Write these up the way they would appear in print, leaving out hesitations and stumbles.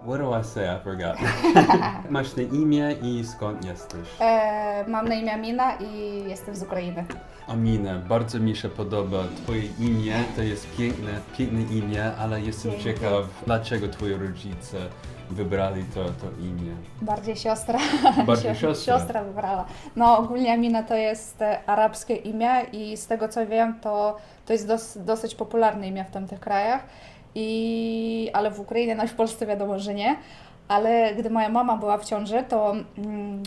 What do I say? I forgot. Masz na imię i skąd jesteś? Mam na imię Amina i jestem z Ukrainy. Amina, bardzo mi się podoba twoje imię, to jest piękne imię, ale jestem Dzięki. ciekaw, dlaczego twoi rodzice wybrali to imię. Bardziej siostra. Bardziej siostra. Siostra wybrała. No ogólnie Amina to jest arabskie imię i z tego co wiem, to jest dosyć popularne imię w tamtych krajach. Ale w Ukrainie, no i w Polsce wiadomo, że nie. Ale gdy moja mama była w ciąży, to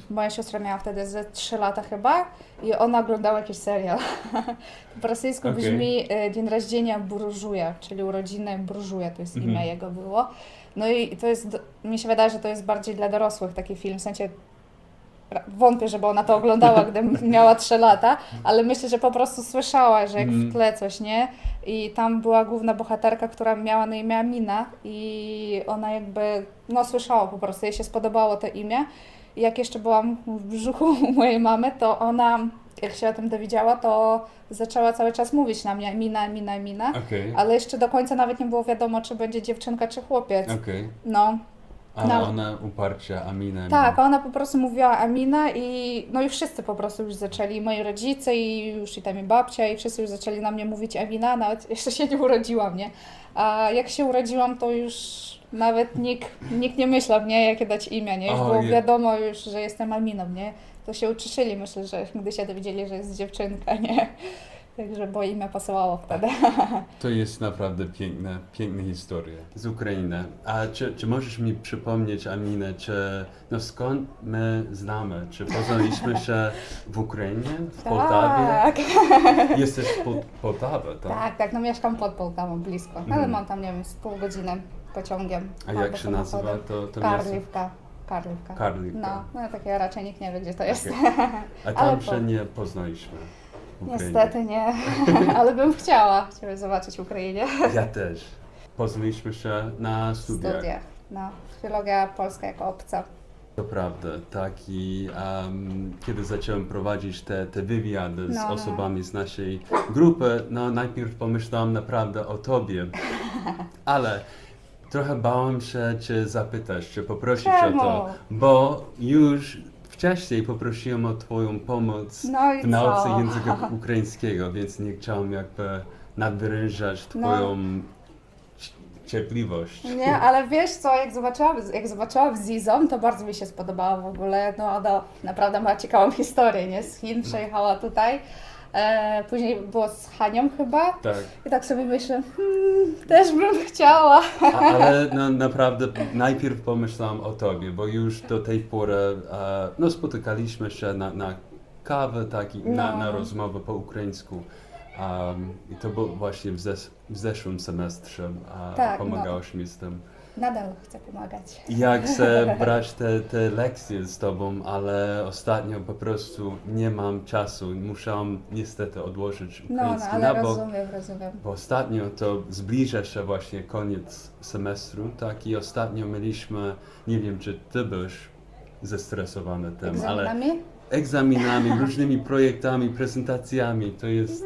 moja siostra miała wtedy ze 3 lata chyba i ona oglądała jakiś serial. Po rosyjsku Okej. brzmi dzień rождения burżuja, czyli urodziny burżuja, to jest imię jego było. No i to jest, mi się wydaje, że to jest bardziej dla dorosłych taki film, w sensie wątpię, żeby ona to oglądała, gdy miała 3 lata, ale myślę, że po prostu słyszała, że jak w tle coś, nie? I tam była główna bohaterka, która miała na imię Amina i ona jakby, no słyszała po prostu, jej się spodobało to imię. I jak jeszcze byłam w brzuchu u mojej mamy, to ona, jak się o tym dowiedziała, to zaczęła cały czas mówić na mnie Amina, Amina, Amina, Okej, ale jeszcze do końca nawet nie było wiadomo, czy będzie dziewczynka, czy chłopiec. okej. No. Ale No. ona uparcie, Amina. Tak, ona po prostu mówiła Amina i no i wszyscy po prostu już zaczęli, moi rodzice i już i tam i babcia i wszyscy już zaczęli na mnie mówić Amina, nawet jeszcze się nie urodziłam, nie? A jak się urodziłam, to już nawet nikt nie myślał, nie, jakie dać imię, nie? Już było wiadomo już, że jestem Aminą, nie? To się ucieszyli, myślę, że gdy się dowiedzieli, że jest dziewczynka, nie? Także, bo imię pasowało wtedy. To jest naprawdę piękna historia z Ukrainy. A czy możesz mi przypomnieć, Aminę, no skąd my znamy? Czy poznaliśmy się w Ukrainie, w Poltawie? Tak. Jesteś z Poltawy, tak? Tak, no mieszkam pod Poltawą, blisko, ale mam tam, nie wiem, z pół godziny pociągiem. A albo jak się nazywa samochodem. to miasto? Karliwka. Karliwka. No takie raczej nikt nie wie, gdzie to jest. Okej. A tam Ale się nie poznaliśmy w Ukrainie. Niestety nie, ale bym chciała zobaczyć Ukrainie. Ja też. Poznaliśmy się na studiach. Studiach, no. Filologia polska jako obca. To prawda, tak i kiedy zacząłem prowadzić te wywiady z No. osobami z naszej grupy, no najpierw pomyślałem naprawdę o tobie, ale trochę bałem się Cię zapytać, czy poprosić Czemu? o to, bo już wcześniej poprosiłem o Twoją pomoc No i w nauce co? języka ukraińskiego, więc nie chciałem jakby nadwyrężać Twoją cierpliwość. Nie, ale wiesz co, jak zobaczyłam Zizą, to bardzo mi się spodobało w ogóle. No ona naprawdę ma ciekawą historię, nie? Z Chin przejechała tutaj. Później było z Hanią chyba. Tak. I tak sobie myślę, też bym chciała. Ale no, naprawdę najpierw pomyślałem o Tobie, bo już do tej pory no, spotykaliśmy się na kawę, tak, i na rozmowę po ukraińsku. I to było właśnie w zeszłym semestrze, Tak, pomagałaś mi z tym. Nadal chcę pomagać. Jak chcę brać te lekcje z Tobą, ale ostatnio po prostu nie mam czasu. Musiałam niestety odłożyć No, ukraiński ale na bok. rozumiem. Bo ostatnio to zbliża się właśnie koniec semestru, tak, i ostatnio mieliśmy, nie wiem czy Ty byłeś zestresowany tym, ale egzaminami, różnymi projektami, prezentacjami, to jest...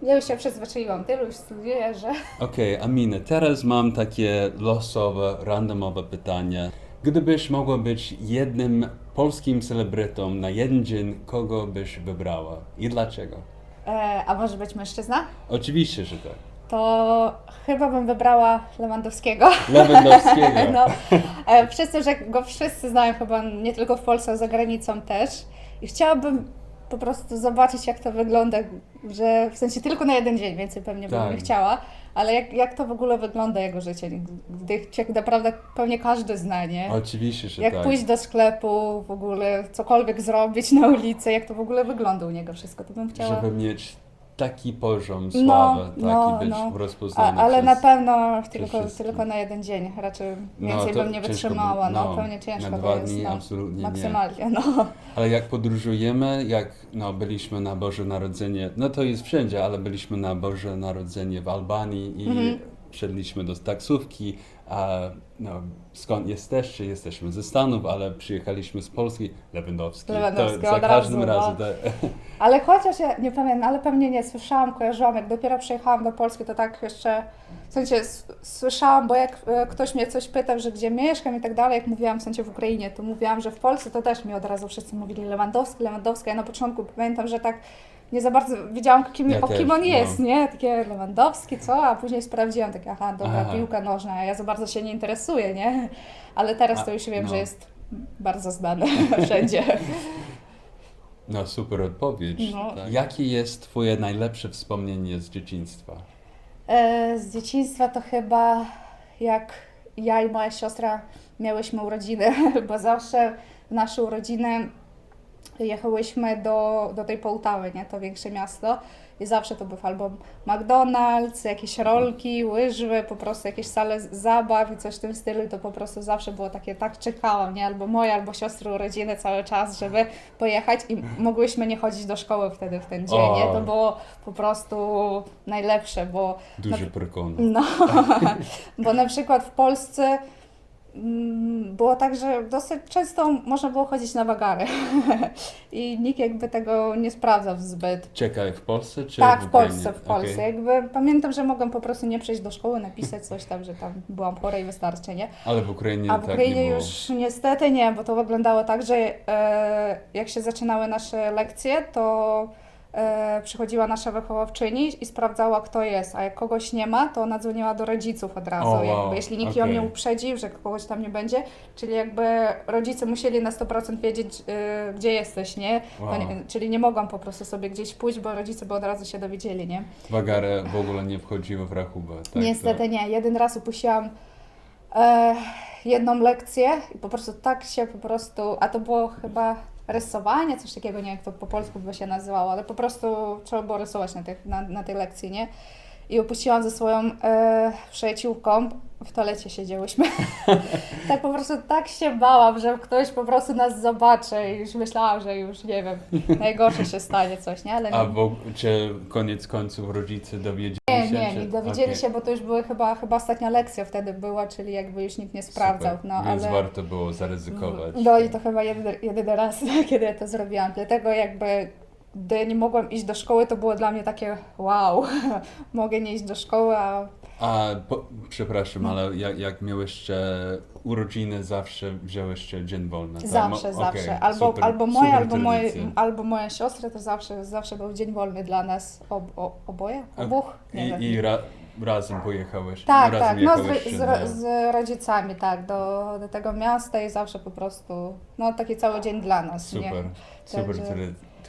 Ja już się przyzwyczaiłam, tylu już studiuję, że... Okej, Amina, teraz mam takie losowe, randomowe pytanie. Gdybyś mogła być jednym polskim celebrytą na jeden dzień, kogo byś wybrała i dlaczego? A może być mężczyzna? Oczywiście, że tak. To chyba bym wybrała Lewandowskiego. Lewandowskiego. No, przez to, że go wszyscy znają chyba nie tylko w Polsce, ale za granicą też. I chciałabym po prostu zobaczyć, jak to wygląda, że w sensie tylko na jeden dzień, więcej pewnie bym nie chciała, ale jak to w ogóle wygląda jego życie, gdy cię naprawdę pewnie każdy zna, nie? Oczywiście, że jak tak. pójść do sklepu, w ogóle cokolwiek zrobić na ulicy, jak to w ogóle wygląda u niego wszystko, to bym chciała... Żeby mieć taki poziom sławy, taki być rozpoznany ale przez... na pewno wszyscy. tylko na jeden dzień, raczej No, więcej to bym nie ciężko wytrzymała, by- pewnie ciężko na to 2 jest, dni absolutnie maksymalnie, nie. Ale jak podróżujemy, jak byliśmy na Boże Narodzenie, no to jest wszędzie, ale byliśmy na Boże Narodzenie w Albanii i wsiedliśmy do taksówki, a no, skąd jesteście? Jesteśmy ze Stanów, ale przyjechaliśmy z Polski. Lewandowski. Lewandowski, To za od każdym razu, razem. Ale chociaż ja nie pamiętam, ale pewnie nie słyszałam, kojarzyłam, jak dopiero przyjechałam do Polski, to tak jeszcze, w sensie słyszałam, bo jak ktoś mnie coś pytał, że gdzie mieszkam i tak dalej, jak mówiłam w sensie w Ukrainie, to mówiłam, że w Polsce to też mi od razu wszyscy mówili Lewandowski, Lewandowski. Ja na początku pamiętam, że tak nie za bardzo wiedziałam, o kim on jest, nie? Takie Lewandowski, co? A później sprawdziłam, takie, aha, dobra, piłka nożna, a ja za bardzo się nie interesuję, nie? Ale teraz to już wiem, że jest bardzo znany wszędzie. No super odpowiedź. No. Tak. Jakie jest twoje najlepsze wspomnienie z dzieciństwa? Z dzieciństwa to chyba jak ja i moja siostra miałyśmy urodziny, bo zawsze w nasze urodziny jechałyśmy do tej Połtawy, nie? To większe miasto. I zawsze to był albo McDonald's, jakieś rolki, łyżwy, po prostu jakieś sale zabaw i coś w tym stylu. I to po prostu zawsze było takie, tak czekałam, nie? Albo moje, albo siostry urodziny cały czas, żeby pojechać i mogłyśmy nie chodzić do szkoły wtedy w ten dzień, nie? To było po prostu najlepsze, bo... Duży prokon. No, bo na przykład w Polsce było tak, że dosyć często można było chodzić na wagary i nikt jakby tego nie sprawdzał zbyt. Czekaj, w Polsce czy Tak, w w Ukrainie? Polsce, w Polsce. Okay. Jakby pamiętam, że mogłam po prostu nie przyjść do szkoły, napisać coś tam, że tam byłam chora i wystarczy, nie? Ale w Ukrainie A w tak Ukrainie nie było. już niestety nie, bo to wyglądało tak, że jak się zaczynały nasze lekcje, to przychodziła nasza wychowawczyni i sprawdzała, kto jest, a jak kogoś nie ma, to ona dzwoniła do rodziców od razu, jakby, jeśli nikt ją nie uprzedził, że kogoś tam nie będzie, czyli jakby rodzice musieli na 100% wiedzieć, gdzie jesteś, nie? Czyli nie mogłam po prostu sobie gdzieś pójść, bo rodzice by od razu się dowiedzieli, nie? Wagary w ogóle nie wchodziły w rachubę. Tak, Niestety nie, jeden raz upuściłam jedną lekcję i po prostu tak się a to było chyba rysowanie, coś takiego, nie wiem jak to po polsku by się nazywało, ale po prostu trzeba było rysować na tej lekcji, nie? I upuściłam ze swoją przyjaciółką, w toalecie siedziałyśmy. Tak po prostu tak się bałam, że ktoś po prostu nas zobaczy i już myślałam, że już nie wiem, najgorsze się stanie coś, nie? Ale czy koniec końców rodzice dowiedzieli się? Nie dowiedzieli się, bo to już były chyba ostatnia lekcja wtedy była, czyli jakby już nikt nie sprawdzał. Super. No, Więc ale... warto było zaryzykować. No i to chyba jedyny raz, kiedy ja to zrobiłam. Dlatego jakby, gdy nie mogłam iść do szkoły, to było dla mnie takie wow, mogę nie iść do szkoły, Przepraszam, ale jak miałyście urodziny, zawsze wzięłyście dzień wolny? Tak? Zawsze. Okay. Albo moja siostra, to zawsze był dzień wolny dla nas, oboje? Obuch? I razem pojechałeś? Tak, no jechałyście z rodzicami, tak, do tego miasta i zawsze po prostu, no taki cały dzień dla nas, Super, nie? super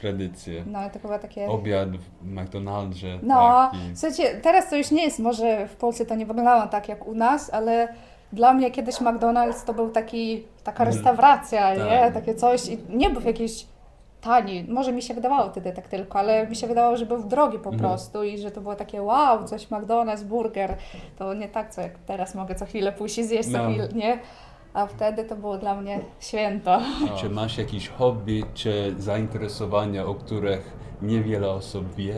tradycje. No to chyba takie... Obiad w McDonaldzie. No, słuchajcie, teraz to już nie jest, może w Polsce to nie wyglądało tak jak u nas, ale dla mnie kiedyś McDonald's to był taka restauracja, nie? Takie coś i nie był jakiś tani, może mi się wydawało wtedy tak tylko, ale mi się wydawało, że był drogi po prostu i że to było takie wow, coś McDonald's, burger, to nie tak, co jak teraz mogę co chwilę pójść i zjeść, co chwilę, nie? A wtedy to było dla mnie święto. Czy masz jakieś hobby, czy zainteresowania, o których niewiele osób wie?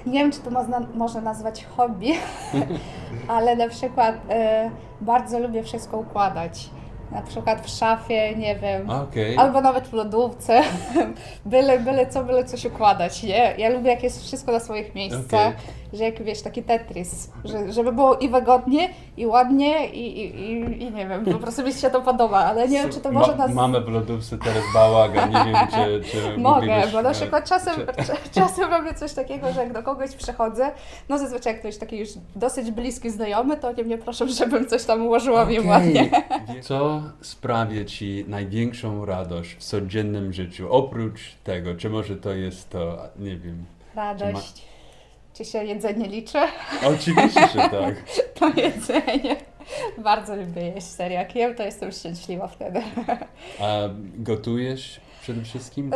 Nie wiem, czy to można nazwać hobby, ale na przykład bardzo lubię wszystko układać. Na przykład w szafie, nie wiem, albo nawet w lodówce, byle coś układać, nie? Ja lubię, jak jest wszystko na swoich miejscach, że jak wiesz, taki Tetris, żeby było i wygodnie, i ładnie, i nie wiem, po prostu mi się to podoba, ale nie wiem, czy to może Mamy w lodówce teraz bałagan, nie wiem, czy mogę, bo na przykład czasem robię coś takiego, że jak do kogoś przychodzę, no zazwyczaj jak ktoś taki już dosyć bliski znajomy, to nie mnie proszę, żebym coś tam ułożyła mi ładnie. Co sprawia Ci największą radość w codziennym życiu, oprócz tego, czy może to jest to, nie wiem. Radość. Czy się jedzenie liczy? Oczywiście, że tak. To jedzenie. Bardzo lubię jeść, serio. Jak jem, to jestem szczęśliwa wtedy. A gotujesz przede wszystkim?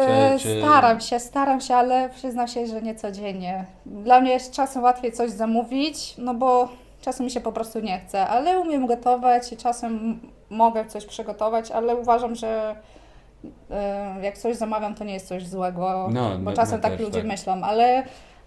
Staram się, ale przyznam się, że nie codziennie. Dla mnie jest czasem łatwiej coś zamówić, no bo czasem mi się po prostu nie chce, ale umiem gotować i czasem mogę coś przygotować, ale uważam, że jak coś zamawiam, to nie jest coś złego, bo czasem tak ludzie myślą, ale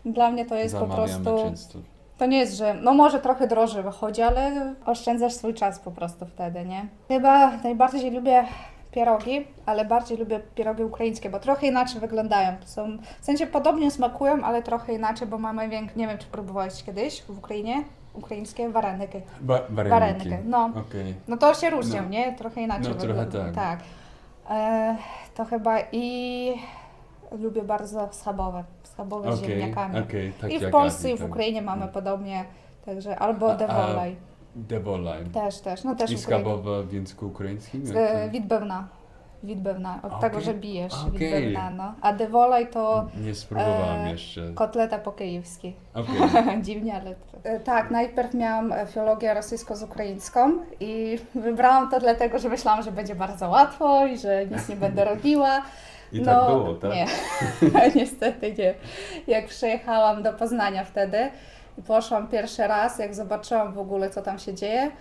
dla mnie to jest po prostu... Często. To nie jest, że no może trochę drożej wychodzi, ale oszczędzasz swój czas po prostu wtedy, nie? Chyba najbardziej lubię pierogi, ale bardziej lubię pierogi ukraińskie, bo trochę inaczej wyglądają. Są, w sensie podobnie smakują, ale trochę inaczej, bo mamy, nie wiem czy próbowałeś kiedyś w Ukrainie, ukraińskie wareniki. Wareniki. No. Okej. No to się różnią, No. nie? Trochę inaczej No, trochę wygląda. tak. To chyba i lubię bardzo schabowe z ziemniakami. Okej, tak I w jak Polsce Adi, i w tak. Ukrainie mamy podobnie, także albo devolaj. Devolaj. Też, no też I Ukrainie. schabowa w języku ukraińskim? Widbewna, od Okej. tego, że bijesz, Okej. widbewna, no. A devolaj to Nie spróbowałam jeszcze. kotleta po-kijewski. Okej. Dziwnie, ale... Tak, najpierw miałam filologię rosyjsko z ukraińską i wybrałam to dlatego, że myślałam, że będzie bardzo łatwo i że nic nie będę robiła. I tak było, tak? Nie, niestety nie. Jak przyjechałam do Poznania wtedy i poszłam pierwszy raz, jak zobaczyłam w ogóle, co tam się dzieje,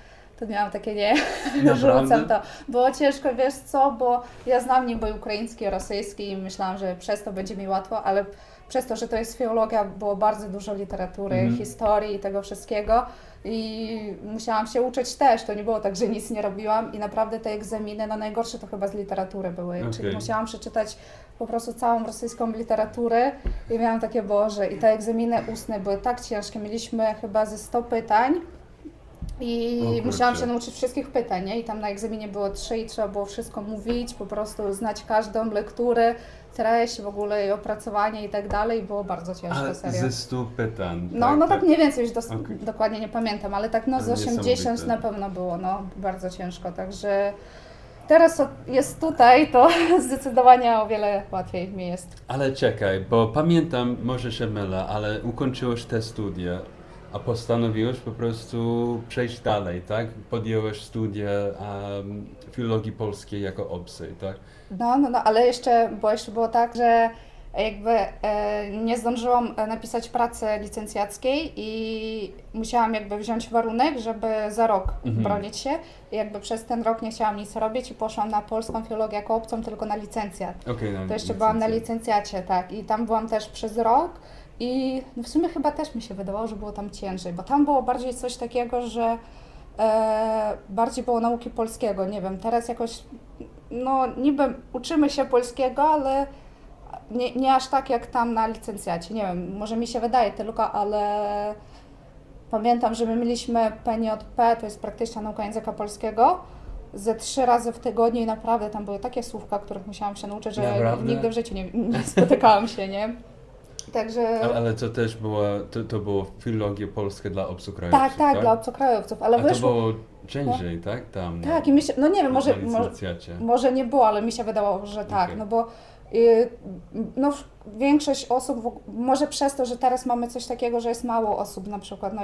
to miałam takie nie, rzucam to. Było ciężko, wiesz co, bo ja znam niby ukraiński, rosyjski i myślałam, że przez to będzie mi łatwo, ale przez to, że to jest filologia, było bardzo dużo literatury, historii i tego wszystkiego i musiałam się uczyć też, to nie było tak, że nic nie robiłam i naprawdę te egzaminy, no najgorsze to chyba z literatury były, czyli musiałam przeczytać po prostu całą rosyjską literaturę i miałam takie, Boże, i te egzaminy ustne były tak ciężkie, mieliśmy chyba ze 100 pytań i musiałam się nauczyć wszystkich pytań, nie? I tam na egzaminie było 3 i trzeba było wszystko mówić, po prostu znać każdą lekturę, treść w ogóle i opracowanie i tak dalej. Było bardzo ciężko, Ale serio. ze 100 pytań. No tak mniej więcej, już dokładnie nie pamiętam, ale tak no Ale z 80 niesamowite. na pewno było, no bardzo ciężko, także teraz jest tutaj, to zdecydowanie o wiele łatwiej mi jest. Ale czekaj, bo pamiętam, może się mylę, ale ukończyłeś te studia, a postanowiłeś po prostu przejść dalej, tak? Podjęłeś studia filologii polskiej jako obcej, tak? No, ale jeszcze było tak, że jakby nie zdążyłam napisać pracy licencjackiej i musiałam jakby wziąć warunek, żeby za rok bronić się. I jakby przez ten rok nie chciałam nic robić i poszłam na polską filologię jako obcą, tylko na licencjat. To jeszcze byłam na licencjacie, tak. I tam byłam też przez rok i no w sumie chyba też mi się wydawało, że było tam ciężej, bo tam było bardziej coś takiego, że bardziej było nauki polskiego, nie wiem, teraz jakoś, no niby uczymy się polskiego, ale nie aż tak jak tam na licencjacie, nie wiem, może mi się wydaje tylko, ale pamiętam, że my mieliśmy PNJP, to jest praktyczna nauka języka polskiego, ze 3 razy w tygodniu i naprawdę tam były takie słówka, których musiałam się nauczyć, że Naprawdę? nigdy w życiu nie spotykałam się, nie? Także... Ale to też to było filologia polska dla obcokrajowców, tak, dla obcokrajowców, ale A wyszło... to było ciężej, tak? Tam, Tak, i mi się, no nie wiem, na licencjacie. może nie było, ale mi się wydawało, że tak, Okej. no bo no, większość osób, może przez to, że teraz mamy coś takiego, że jest mało osób, na przykład, no,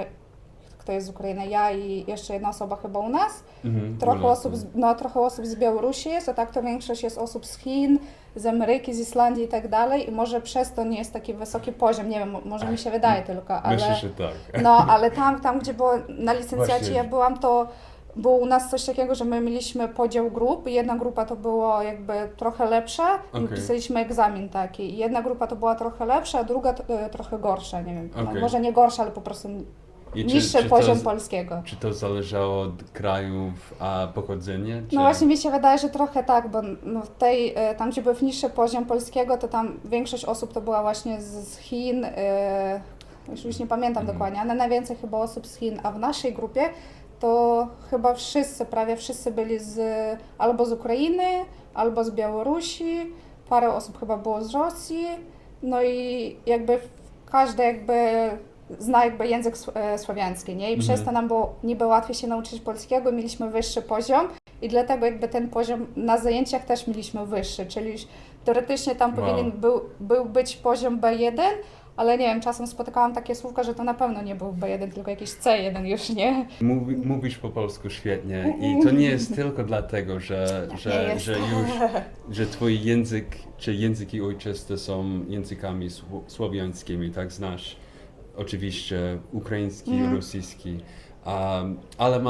kto jest z Ukrainy, ja i jeszcze jedna osoba chyba u nas, trochę osób z Białorusi jest, a tak to większość jest osób z Chin, z Ameryki, z Islandii i tak dalej i może przez to nie jest taki wysoki poziom, nie wiem, może mi się wydaje tylko, ale... Myślę, że tak. No, ale tam gdzie było na licencjacie Właśnie. ja byłam, to było u nas coś takiego, że my mieliśmy podział grup. Jedna grupa to było jakby trochę lepsza i pisaliśmy egzamin taki. Jedna grupa to była trochę lepsza, a druga trochę gorsza, nie wiem, no, może nie gorsza, ale po prostu niższy poziom polskiego. Czy to zależało od krajów pochodzenia? No właśnie mi się wydaje, że trochę tak, bo no tam gdzie był niższy poziom polskiego, to tam większość osób to była właśnie z Chin, już nie pamiętam dokładnie, ale najwięcej chyba osób z Chin, a w naszej grupie to chyba prawie wszyscy byli albo z Ukrainy, albo z Białorusi, parę osób chyba było z Rosji, no i jakby każdy zna język słowiański, nie? I przez to nam było niby łatwiej się nauczyć polskiego, mieliśmy wyższy poziom i dlatego jakby ten poziom na zajęciach też mieliśmy wyższy, czyli już teoretycznie tam powinien był być poziom B1, ale nie wiem, czasem spotykałam takie słówka, że to na pewno nie był B1, tylko jakiś C1 już, nie? Mówisz po polsku świetnie i to nie jest tylko dlatego, że twój język czy języki ojczyste są językami słowiańskimi, tak? Znasz oczywiście ukraiński, rosyjski, ale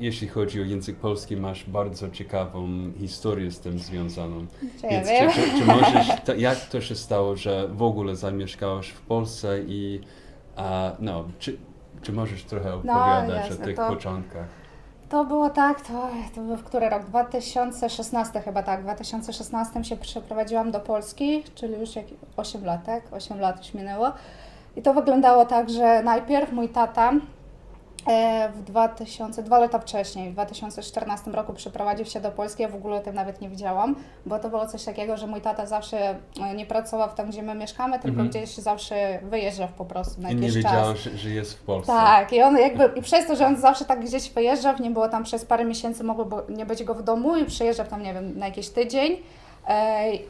jeśli chodzi o język polski, masz bardzo ciekawą historię z tym związaną. Więc czy możesz, jak to się stało, że w ogóle zamieszkałaś w Polsce i Czy możesz trochę opowiadać jasne, o tych to- początkach? To było tak, to był w który rok? 2016 chyba tak. W 2016 się przeprowadziłam do Polski, czyli już 8 lat, tak? 8 lat już minęło. I to wyglądało tak, że najpierw mój tata w 2 lata wcześniej, w 2014 roku przeprowadził się do Polski, ja w ogóle o tym nawet nie wiedziałam, bo to było coś takiego, że mój tata zawsze nie pracował tam, gdzie my mieszkamy, tylko gdzieś zawsze wyjeżdżał po prostu na I nie jakiś wiedziałem, czas. że jest w Polsce. Tak, i on i przez to, że on zawsze tak gdzieś wyjeżdżał, nie było tam przez parę miesięcy, mogło nie być go w domu i przyjeżdżał tam, nie wiem, na jakiś tydzień.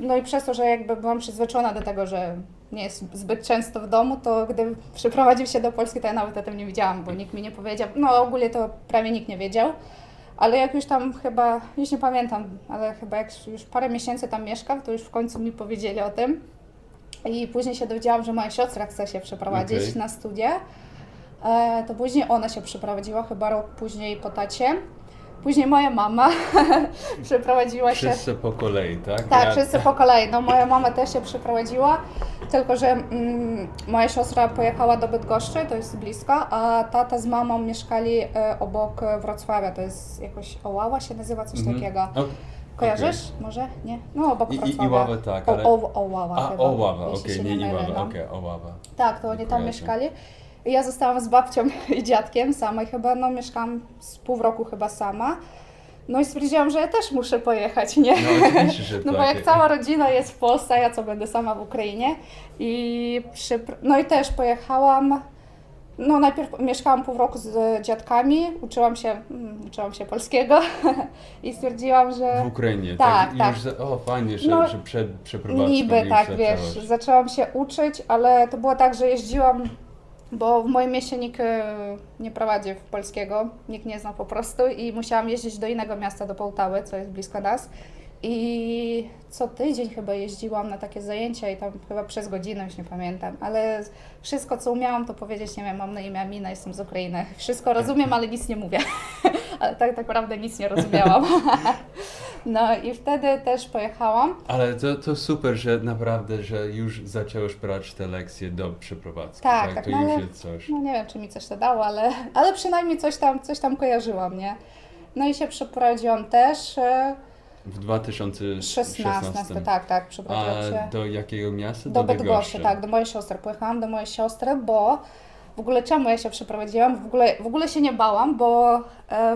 No i przez to, że jakby byłam przyzwyczajona do tego, że nie jest zbyt często w domu, to gdy przyprowadził się do Polski, to ja nawet o tym nie wiedziałam, bo nikt mi nie powiedział. No ogólnie to prawie nikt nie wiedział. Ale jak już tam chyba, już nie pamiętam, ale chyba jak już parę miesięcy tam mieszkał, to już w końcu mi powiedzieli o tym. I później się dowiedziałam, że moja siostra chce się przeprowadzić Okej. na studia. To później ona się przeprowadziła, chyba rok później po tacie. Później moja mama przeprowadziła się. Wszyscy po kolei, tak? Tak, wszyscy po kolei. No moja mama też się przeprowadziła, tylko że moja pojechała do Bydgoszczy, to jest blisko, a tata z mamą mieszkali obok Wrocławia, to jest jakoś Oława się nazywa, coś takiego. Kojarzysz? Może? Nie? No obok Wrocławia. Iława, tak, ale... Oława A, chyba, Oława, jeśli się okej, nie mylę, Iława, no. okej, Oława. Tak, to oni tam Kojarzę. mieszkali. I ja zostałam z babcią i dziadkiem sama i chyba mieszkałam z pół roku chyba sama. No i stwierdziłam, że ja też muszę pojechać, nie? No oczywiście, że No bo tak. jak cała rodzina jest w Polsce, a ja co będę sama w Ukrainie. No i też pojechałam. No najpierw mieszkałam pół roku z dziadkami, uczyłam się polskiego i stwierdziłam, że... W Ukrainie, Tak, tak? tak. Już, fajnie, że, No, że przed przeprowadzką Niby już tak, zaczęłaś. wiesz, zaczęłam się uczyć, ale to było tak, że jeździłam, bo w moim mieście nikt nie prowadzi polskiego, nikt nie zna po prostu i musiałam jeździć do innego miasta, do Połtawy, co jest blisko nas. I co tydzień chyba jeździłam na takie zajęcia i tam chyba przez godzinę, już nie pamiętam, ale wszystko co umiałam to powiedzieć, nie wiem, mam na imię Amina, jestem z Ukrainy. Wszystko rozumiem, ale nic nie mówię. Ale tak naprawdę nic nie rozumiałam. No i wtedy też pojechałam. Ale to super, że naprawdę, że już zaczęłaś brać te lekcje do przeprowadzki. Tak, To no już ale- jest coś. No nie wiem, czy mi coś to dało, ale przynajmniej coś tam kojarzyłam, nie? No i się przeprowadziłam też. W 2016. 16, tak, przeprowadziłam się. A do jakiego miasta? Do Bydgoszczy, tak, do mojej siostry. Pojechałam do mojej siostry, bo w ogóle czemu ja się przeprowadziłam? W ogóle się nie bałam, bo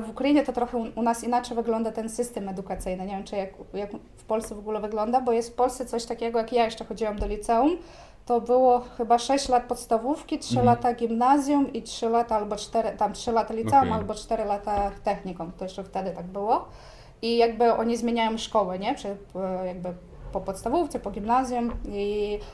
w Ukrainie to trochę u nas inaczej wygląda ten system edukacyjny. Nie wiem, czy jak w Polsce w ogóle wygląda, bo jest w Polsce coś takiego, jak ja jeszcze chodziłam do liceum, to było chyba 6 lat podstawówki, 3 lata gimnazjum i 3 lata albo 4, tam 3 lata liceum Okej. albo 4 lata technikum. To jeszcze wtedy tak było. I jakby oni zmieniają szkołę, nie? Jakby po podstawówce, po gimnazjum,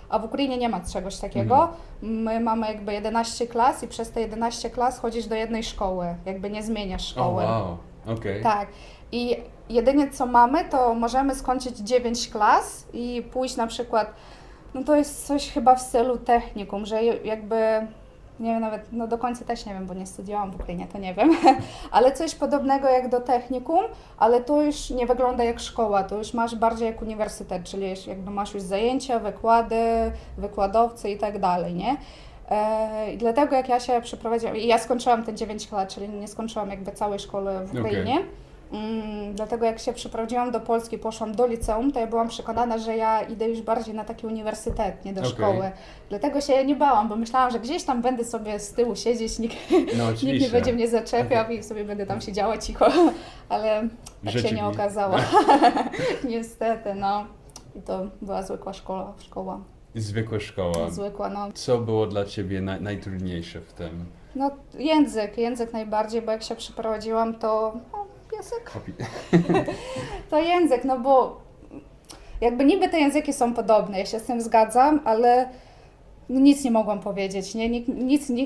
a w Ukrainie nie ma czegoś takiego. My mamy jakby 11 klas i przez te 11 klas chodzisz do jednej szkoły, jakby nie zmieniasz O, szkoły. wow, okej. Tak. I jedynie co mamy, to możemy skończyć 9 klas i pójść na przykład, no to jest coś chyba w stylu technikum, że jakby, nie wiem nawet, no do końca też nie wiem, bo nie studiowałam w Ukrainie, to nie wiem, ale coś podobnego jak do technikum, ale to już nie wygląda jak szkoła, to już masz bardziej jak uniwersytet, czyli jakby masz już zajęcia, wykłady, wykładowcy i tak dalej, nie? I dlatego jak ja się przeprowadziłam, i ja skończyłam te 9 lat, czyli nie skończyłam jakby całej szkoły w Ukrainie. Dlatego jak się przeprowadziłam do Polski, poszłam do liceum, to ja byłam przekonana, że ja idę już bardziej na taki uniwersytet, nie do Okej. szkoły. Dlatego się nie bałam, bo myślałam, że gdzieś tam będę sobie z tyłu siedzieć, nikt No nie oczywiście. będzie mnie zaczepiał i sobie będę tam siedziała cicho, ale tak się nie Rzeczywiście. okazało. Niestety, no. I to była zwykła szkoła. Zwykła szkoła. Zwykła, no. Co było dla Ciebie najtrudniejsze w tym? No język najbardziej, bo jak się przeprowadziłam, to język. To język, no bo jakby niby te języki są podobne, ja się z tym zgadzam, ale no nic nie mogłam powiedzieć, nie?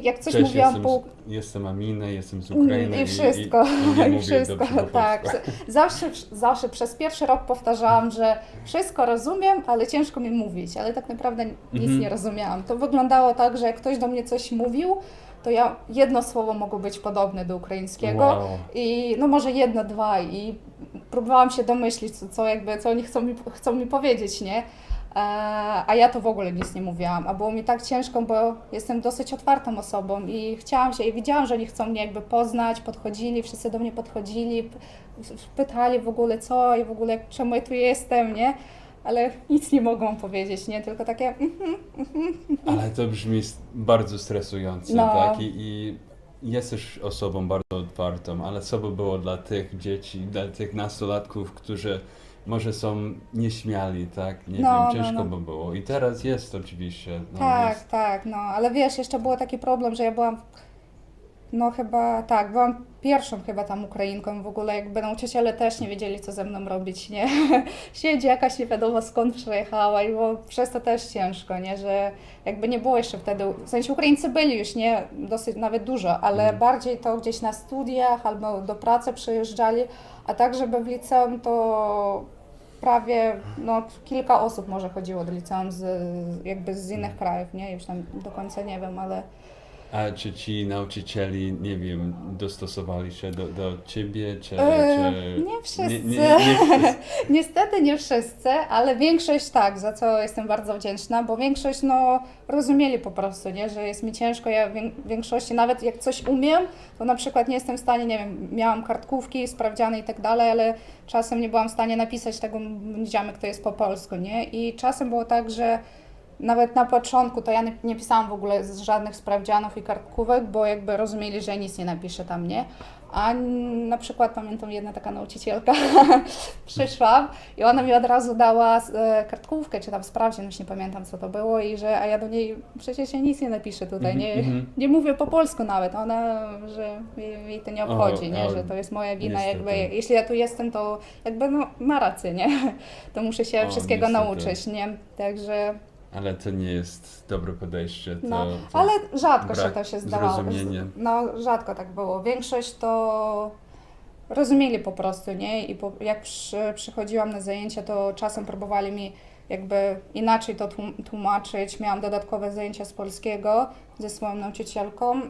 Jak coś Cześć, mówiłam jestem Amina, jestem z Ukrainy i wszystko, i nie i mówię wszystko, dobrze po tak. polsku. Zawsze przez pierwszy rok powtarzałam, że wszystko rozumiem, ale ciężko mi mówić, ale tak naprawdę nic nie rozumiałam. To wyglądało tak, że jak ktoś do mnie coś mówił, to ja jedno słowo mogło być podobne do ukraińskiego Wow. i no może jedno, dwa i próbowałam się domyślić, co oni chcą mi powiedzieć, nie? a ja to w ogóle nic nie mówiłam, a było mi tak ciężko, bo jestem dosyć otwartą osobą i chciałam się, i widziałam, że oni chcą mnie jakby poznać, podchodzili, wszyscy do mnie podchodzili, pytali w ogóle co i w ogóle czemu ja tu jestem, nie? Ale nic nie mogą powiedzieć, nie? Tylko takie Ale to brzmi bardzo stresująco, No. tak? I jesteś osobą bardzo otwartą, ale co by było dla tych dzieci, dla tych nastolatków, którzy może są nieśmiali, tak? Nie No, wiem, ciężko no. by było. I teraz jest oczywiście. No, tak, jest. tak, no, ale wiesz, jeszcze był taki problem, że ja byłam, no chyba, tak, byłam pierwszą chyba tam Ukrainką w ogóle, jakby nauczyciele też nie wiedzieli, co ze mną robić, nie? Siedzi jakaś nie wiadomo skąd przyjechała i było przez to też ciężko, nie? Że jakby nie było jeszcze wtedy, w sensie Ukraińcy byli już, nie? Dosyć, nawet dużo, ale bardziej to gdzieś na studiach albo do pracy przyjeżdżali, a tak, żeby w liceum to prawie no, kilka osób może chodziło do liceum jakby z innych krajów, nie? Już tam do końca nie wiem, ale A czy ci nauczycieli, nie wiem, dostosowali się do ciebie, czy... nie wszyscy. Nie wszyscy. Niestety nie wszyscy, ale większość tak, za co jestem bardzo wdzięczna, bo większość no rozumieli po prostu, nie, że jest mi ciężko, ja w większości nawet jak coś umiem, to na przykład nie jestem w stanie, nie wiem, miałam kartkówki, sprawdziany i tak dalej, ale czasem nie byłam w stanie napisać tego, nie wiedziałam jak to jest po polsku, nie, i czasem było tak, że nawet na początku to ja nie pisałam w ogóle z żadnych sprawdzianów i kartkówek, bo jakby rozumieli, że nic nie napiszę tam, nie? A na przykład pamiętam jedna taka nauczycielka, przyszłam i ona mi od razu dała kartkówkę, czy tam sprawdzian, już nie pamiętam co to było a ja do niej, przecież ja nic nie napiszę tutaj, nie mówię po polsku nawet, ona, że jej to nie obchodzi, nie? Że to jest moja wina, niestety. jakby, jeśli ja tu jestem, to jakby no ma rację, nie? To muszę się wszystkiego niestety. nauczyć, nie? Także... Ale to nie jest dobre podejście. No, to ale rzadko się brak to się zdawało. zrozumienia. No, rzadko tak było. Większość to rozumieli po prostu, nie? I jak przychodziłam na zajęcia, to czasem próbowali mi jakby inaczej to tłumaczyć. Miałam dodatkowe zajęcia z polskiego ze swoją nauczycielką.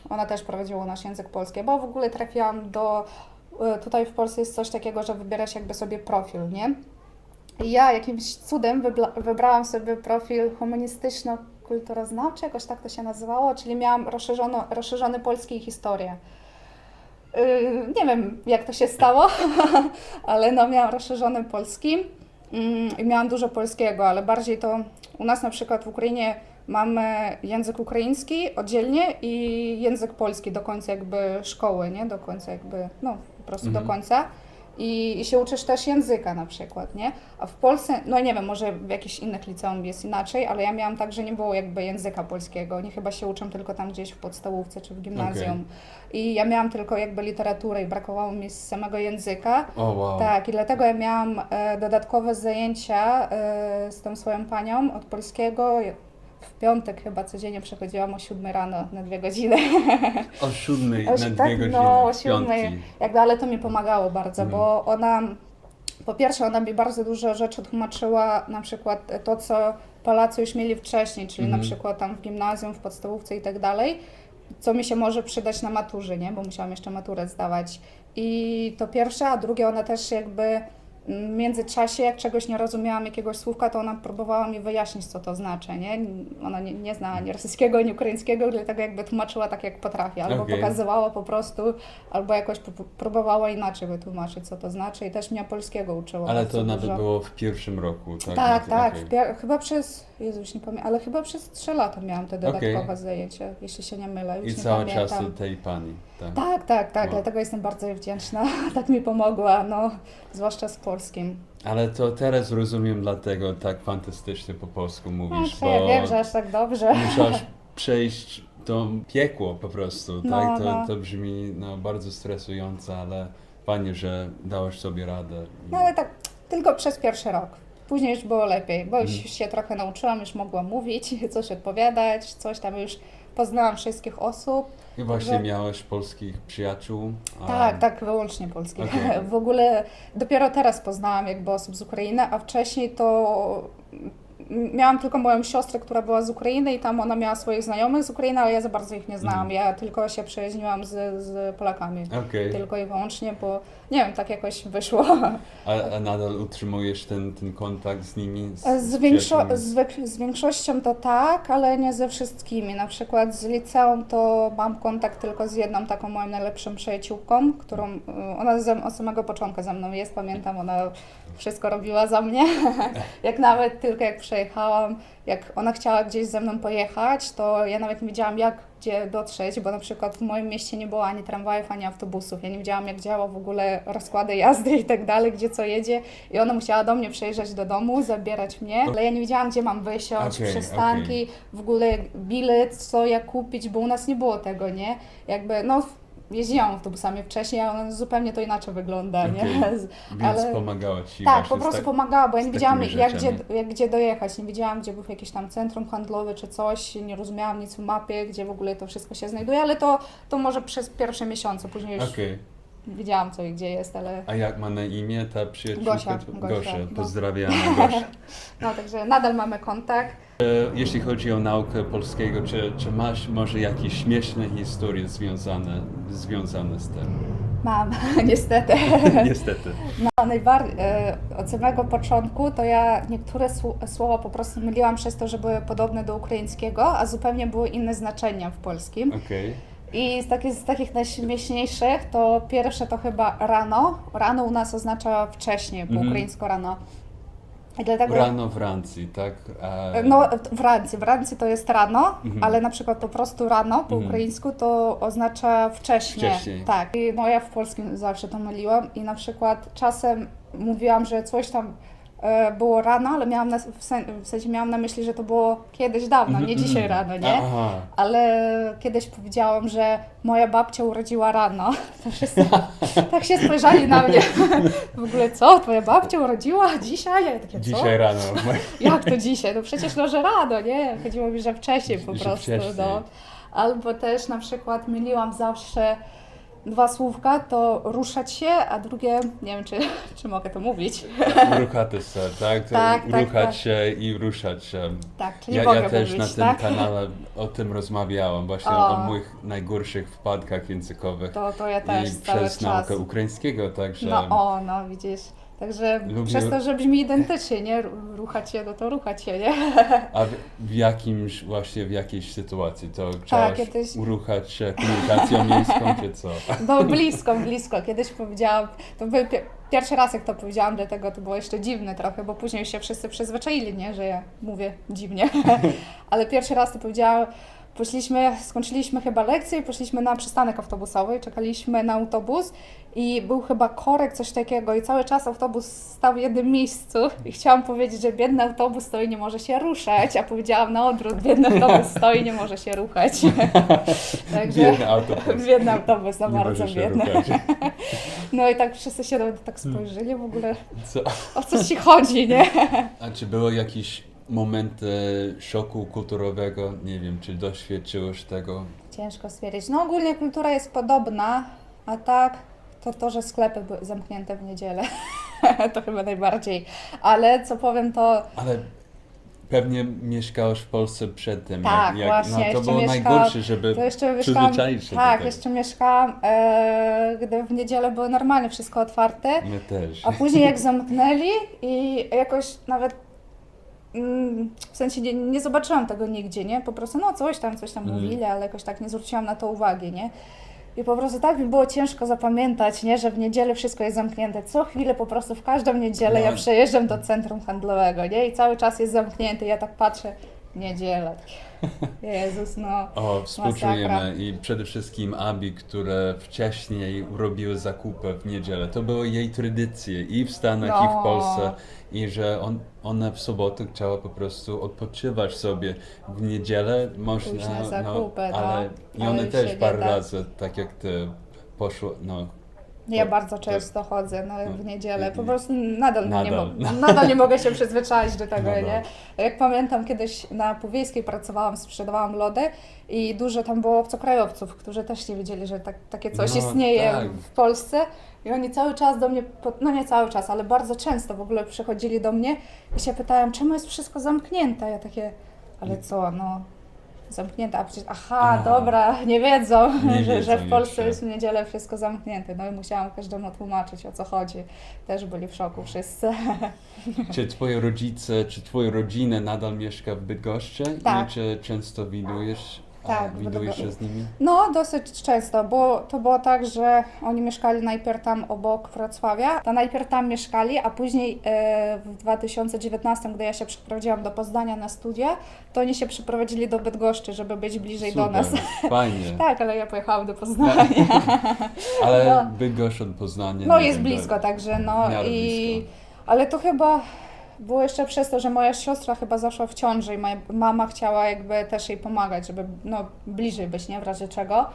Ona też prowadziła nasz język polski, bo w ogóle trafiłam tutaj w Polsce jest coś takiego, że wybierasz jakby sobie profil, nie? I ja jakimś cudem wybrałam sobie profil humanistyczno-kulturoznawczy, jakoś tak to się nazywało, czyli miałam rozszerzony polski i historię. Nie wiem, jak to się stało, ale no miałam rozszerzony polski i miałam dużo polskiego, ale bardziej to u nas na przykład w Ukrainie mamy język ukraiński oddzielnie i język polski do końca jakby szkoły, nie? Do końca jakby, no po prostu do końca. I się uczysz też języka na przykład, nie? A w Polsce, no nie wiem, może w jakichś innych liceum jest inaczej, ale ja miałam tak, że nie było jakby języka polskiego. Oni chyba się uczą tylko tam gdzieś w podstawówce czy w gimnazjum. I ja miałam tylko jakby literaturę i brakowało mi samego języka. O, wow. Tak, i dlatego ja miałam dodatkowe zajęcia z tą swoją panią od polskiego. W piątek chyba codziennie przechodziłam o 7 rano na 2 godziny. O 7 na 2 tak, godziny. no, o w 7. piątki. Jakby, ale to mi pomagało bardzo, bo ona, po pierwsze, ona mi bardzo dużo rzeczy tłumaczyła, na przykład to, co Polacy już mieli wcześniej, czyli na przykład tam w gimnazjum, w podstawówce i tak dalej, co mi się może przydać na maturze, nie? Bo musiałam jeszcze maturę zdawać. I to pierwsze, a drugie, ona też jakby w międzyczasie, jak czegoś nie rozumiałam, jakiegoś słówka, to ona próbowała mi wyjaśnić, co to znaczy, nie? Ona nie zna ani rosyjskiego, ani ukraińskiego, dlatego jakby tłumaczyła tak, jak potrafi, albo pokazywała po prostu, albo jakoś próbowała inaczej wytłumaczyć, co to znaczy i też mnie polskiego uczyła. Ale to nawet dużo. było w pierwszym roku, tak? Tak, tak, Okej. chyba przez, Jezu, już nie pamiętam, ale chyba przez 3 lata miałam te dodatkowe zajęcia, jeśli się nie mylę, już I nie cały pamiętam. czas do tej pani, tak? Tak, Wow. dlatego jestem bardzo jej wdzięczna, tak mi pomogła, no, zwłaszcza z polskim. Ale to teraz rozumiem, dlatego tak fantastycznie po polsku mówisz, No, ja wiem, że aż tak dobrze. musiałaś przejść to piekło po prostu, No, tak? no. To brzmi bardzo stresująco, ale fajnie, że dałaś sobie radę. No ale tak, tylko przez pierwszy rok. Później już było lepiej, bo już się trochę nauczyłam, już mogłam mówić, coś odpowiadać, coś tam już poznałam wszystkich osób. I właśnie Także- miałeś polskich przyjaciół? Tak, wyłącznie polskich. Okej. W ogóle dopiero teraz poznałam jakby osób z Ukrainy, a wcześniej to miałam tylko moją siostrę, która była z Ukrainy i tam ona miała swoich znajomych z Ukrainy, ale ja za bardzo ich nie znałam. Ja tylko się przyjaźniłam z Polakami. Okej. Tylko i wyłącznie, bo nie wiem, tak jakoś wyszło. A nadal utrzymujesz ten kontakt z nimi? Z przyjaciółmi? większością to tak, ale nie ze wszystkimi. Na przykład z liceum to mam kontakt tylko z jedną taką moją najlepszą przyjaciółką, którą ona od samego początku ze mną jest, pamiętam, ona wszystko robiła za mnie. Jak nawet tylko jak przyjechałam, jak ona chciała gdzieś ze mną pojechać, to ja nawet nie wiedziałam gdzie dotrzeć, bo na przykład w moim mieście nie było ani tramwajów, ani autobusów. Ja nie wiedziałam jak działa w ogóle rozkłady jazdy i tak dalej, gdzie co jedzie i ona musiała do mnie przyjeżdżać do domu, zabierać mnie, ale ja nie wiedziałam gdzie mam wysiąść, Okej, przystanki, w ogóle bilet, co jak kupić, bo u nas nie było tego, nie? Jakby, no jeździłam autobusami wcześniej, a ona zupełnie to inaczej wygląda, nie? Więc pomagała Ci Tak, właśnie po prostu z pomagała, bo ja z nie wiedziałam takimi jak gdzie dojechać, nie wiedziałam gdzie był jakieś tam centrum handlowe czy coś, nie rozumiałam nic w mapie, gdzie w ogóle to wszystko się znajduje, ale to może przez pierwsze miesiące, później już Okej. wiedziałam co i gdzie jest, ale A jak ma na imię ta przyjaciółka? Gosia, Gosia. no. Pozdrawiamy Gosię. no także nadal mamy kontakt. Jeśli chodzi o naukę polskiego, czy masz może jakieś śmieszne historie związane z tym? Mam, niestety. Niestety. No, od samego początku to ja niektóre słowa po prostu myliłam przez to, że były podobne do ukraińskiego, a zupełnie były inne znaczenia w polskim. Okej. I z takich najśmieszniejszych to pierwsze to chyba rano. Rano u nas oznacza wcześniej, po ukraińsku rano. I dlatego, Rano w Francji, tak? no w Francji to jest rano, ale na przykład po prostu rano po ukraińsku to oznacza wcześnie. Wcześniej. Tak. I no ja w polskim zawsze to myliłam i na przykład czasem mówiłam, że coś tam było rano, ale miałam w sensie miałam na myśli, że to było kiedyś dawno, nie dzisiaj rano, nie? Aha. Ale kiedyś powiedziałam, że moja babcia urodziła rano. To wszyscy tak się spojrzeli na mnie. W ogóle co? Twoja babcia urodziła dzisiaj? Ja takie, co? Dzisiaj rano. Jak to dzisiaj? No przecież no, że rano, nie? Chodziło mi, że wcześniej po Że prostu. wcześniej. No. Albo też na przykład myliłam zawsze dwa słówka, to ruszać się, a drugie, nie wiem czy mogę to mówić. Ruchate się, tak? Tak, Ruchać tak. się i ruszać się. Tak, czyli Ja mogę też mówić, na tym tak? kanale o tym rozmawiałam, właśnie o moich najgorszych wpadkach językowych. To ja też I cały przez czas. naukę ukraińskiego, także No widzisz. Także Lubię- przez to, że brzmi identycznie, nie? Ruchać się, no to ruchać się, nie? a w jakiejś sytuacji to chciałaś kiedyś- uruchać się komunikacją miejską, czy co? No blisko. Kiedyś powiedziałam, to był pierwszy raz jak to powiedziałam, dlatego to było jeszcze dziwne trochę, bo później się wszyscy przyzwyczaili, nie? Że ja mówię dziwnie. Ale pierwszy raz to powiedziałam, skończyliśmy chyba lekcję i poszliśmy na przystanek autobusowy, czekaliśmy na autobus i był chyba korek, coś takiego i cały czas autobus stał w jednym miejscu i chciałam powiedzieć, że biedny autobus stoi, nie może się ruszać, a powiedziałam na odwrót, biedny autobus stoi, nie może się ruchać. Także Biedny autobus. biedny autobus, no Nie bardzo może się biedny. ruchać. No i tak wszyscy się tak spojrzeli w ogóle, Co? o co ci chodzi, nie? A czy były jakieś momenty szoku kulturowego? Nie wiem, czy doświadczyłeś tego? Ciężko stwierdzić. No ogólnie kultura jest podobna, a tak to, że sklepy były zamknięte w niedzielę, to chyba najbardziej. Ale co powiem to, Ale pewnie mieszkałeś w Polsce przed tym. tak, właśnie, no, to jeszcze było mieszkałam, najgorsze, żeby to jeszcze mieszkałam, przyzwyczaić się do tak, tego. jeszcze mieszkałam, gdy w niedzielę było normalnie wszystko otwarte, My też. a później jak zamknęli i jakoś nawet w sensie nie zobaczyłam tego nigdzie, nie? Po prostu no coś tam mówili, ale jakoś tak nie zwróciłam na to uwagi, nie? I po prostu tak mi było ciężko zapamiętać, nie? Że w niedzielę wszystko jest zamknięte. Co chwilę po prostu w każdą niedzielę No. ja przejeżdżam do centrum handlowego, nie? I cały czas jest zamknięty. Ja tak patrzę, niedziela. Jezus, no. O, współczujemy masakra. i przede wszystkim Abi, które wcześniej robiły zakupy w niedzielę. To były jej tradycje i w Stanach, i No. w Polsce. I że ona w sobotę chciała po prostu odpoczywać sobie. W niedzielę można, Pójść na zakupy, ale no. i Ale one już też się nie parę da. razy, tak jak ty, poszło, Ja Bo- bardzo to- często chodzę w niedzielę, po i- prostu nadal Nadal. nadal nie mogę się przyzwyczaić do tego, Nadal. nie? Jak pamiętam, kiedyś na Półwiejskiej pracowałam, sprzedawałam lody i dużo tam było obcokrajowców, którzy też nie wiedzieli, że takie coś No, istnieje tak. w Polsce i oni cały czas do mnie, no nie cały czas, ale bardzo często w ogóle przychodzili do mnie i się pytałem, czemu jest wszystko zamknięte? Ja takie, ale co, no... Zamknięte, a przecież, aha, dobra, nie wiedzą, Nie że wiedzą w Polsce jeszcze. jest w niedzielę wszystko zamknięte. No i musiałam każdemu tłumaczyć, o co chodzi. Też byli w szoku wszyscy. Czy twoi rodzice, czy twoja rodzina nadal mieszka w Bydgoszczy? Tak. I czy często Tak, widujesz się z nimi? No, dosyć często, bo to było tak, że oni mieszkali najpierw tam obok Wrocławia, to najpierw tam mieszkali, a później w 2019, gdy ja się przeprowadziłam do Poznania na studia, to oni się przeprowadzili do Bydgoszczy, żeby być bliżej do nas. Fajnie. Tak, ale ja pojechałam do Poznania. Ale No. Bydgoszcz od Poznania. No nie jest wiem, blisko, także no w miarę i... blisko. Ale to chyba było jeszcze przez to, że moja siostra chyba zaszła w ciąży i moja mama chciała jakby też jej pomagać, żeby no bliżej być, nie? W razie czego.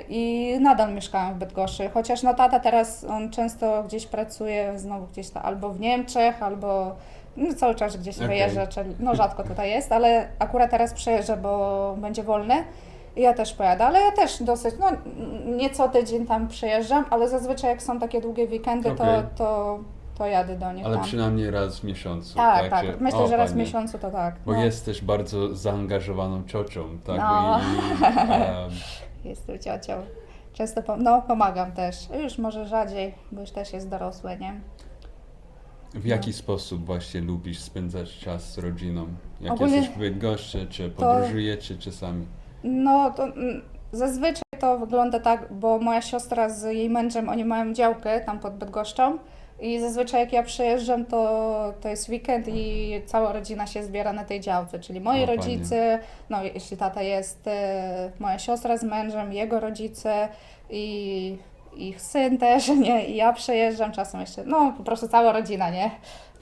I nadal mieszkałam w Bydgoszczy, chociaż no tata teraz, on często gdzieś pracuje, znowu gdzieś tam, albo w Niemczech, albo no, cały czas gdzieś Okej. wyjeżdża, czyli no rzadko tutaj jest, ale akurat teraz przejeżdża, bo będzie wolny. I ja też pojadę, ale ja też dosyć, no nie co tydzień tam przejeżdżam, ale zazwyczaj jak są takie długie weekendy, Okej. to jadę do nich Ale tam. przynajmniej raz w miesiącu. Tak, tak. Czy- Myślę, że raz w fajnie. miesiącu to tak. Bo No, jesteś bardzo zaangażowaną ciocią, tak? No. em, Jestem ciocią. Często pomagam też. Już może rzadziej, bo już też jest dorosłe, nie? w jaki sposób właśnie lubisz spędzać czas z rodziną? Jak Ogólnie jesteś w Bydgoszczy, czy podróżujecie czasami? No to zazwyczaj to wygląda tak, bo moja siostra z jej mężem, oni mają działkę tam pod Bydgoszczą i zazwyczaj jak ja przyjeżdżam, to jest weekend i cała rodzina się zbiera na tej działce, czyli moi O, fajnie. rodzice, no jeśli tata jest, moja siostra z mężem, jego rodzice i ich syn też, nie? I ja przejeżdżam czasem jeszcze, no po prostu cała rodzina, nie?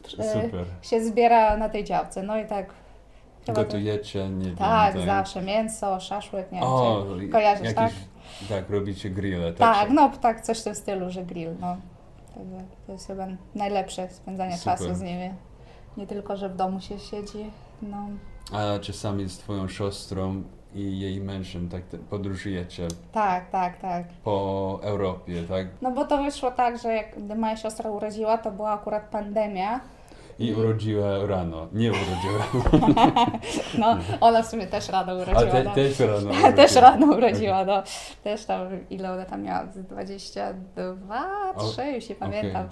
Super. Się zbiera na tej działce, no i tak chyba to- Gotujecie, nie wiem. tak, zawsze mięso, szaszłyk, nie wiem, O, czy kojarzysz, jakieś, tak? tak, robicie grille, Tak, no tak, coś w tym stylu, że grill, no. Także to jest chyba najlepsze spędzanie Super. czasu z nimi. Nie tylko, że w domu się siedzi, no. A czasami z twoją siostrą i jej mężem tak podróżujecie Tak, tak, tak. po Europie, tak? No bo to wyszło tak, że gdy moja siostra urodziła, to była akurat pandemia. I urodziła rano. Nie urodziła. No, ona w sumie też rano A urodziła. no. też rano. Też urodziła. rano urodziła, no. Też tam, ile ona tam miała? Z 22, 3, już nie pamiętam.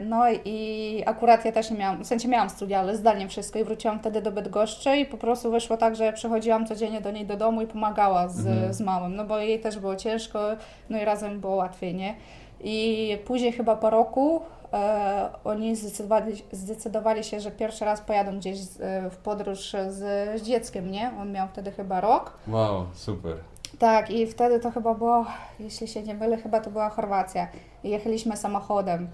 No i akurat ja też nie miałam, w sensie miałam studia, ale zdalnie wszystko i wróciłam wtedy do Bydgoszczy i po prostu wyszło tak, że przychodziłam codziennie do niej do domu i pomagała z małym, no bo jej też było ciężko, no i razem było łatwiej, nie? I później chyba po roku oni zdecydowali się, że pierwszy raz pojadą gdzieś w podróż z dzieckiem, nie? On miał wtedy chyba rok. Wow, super. Tak, i wtedy to chyba było, jeśli się nie mylę, chyba to była Chorwacja. I jechaliśmy samochodem.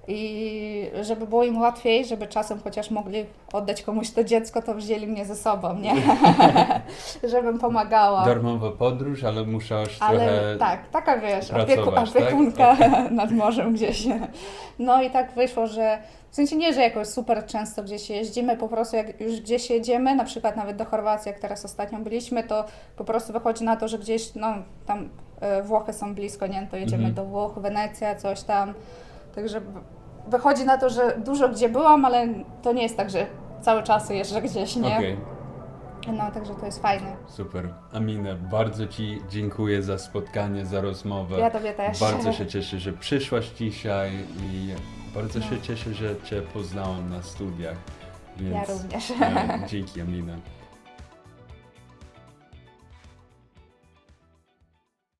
I żeby było im łatwiej, żeby czasem chociaż mogli oddać komuś to dziecko, to wzięli mnie ze sobą, nie? Żebym pomagała. Darmowa podróż, ale musiałaś Ale trochę... tak, taka wiesz, pracować, tak? opiekunka nad morzem gdzieś. No i tak wyszło, że w sensie nie, że jakoś super często gdzieś jeździmy, po prostu jak już gdzieś jedziemy, na przykład nawet do Chorwacji, jak teraz ostatnio byliśmy, to po prostu wychodzi na to, że gdzieś, no tam Włochy są blisko, nie? To jedziemy do Włoch, Wenecja, coś tam. Także wychodzi na to, że dużo gdzie byłam, ale to nie jest tak, że cały czas jeżdżę gdzieś, nie? Okej, No, także to jest fajne. super. Amina, bardzo Ci dziękuję za spotkanie, za rozmowę. Ja Tobie też. Bardzo się cieszę, że przyszłaś dzisiaj i bardzo się cieszę, że Cię poznałam na studiach. Więc, Ja również. dzięki, Amina.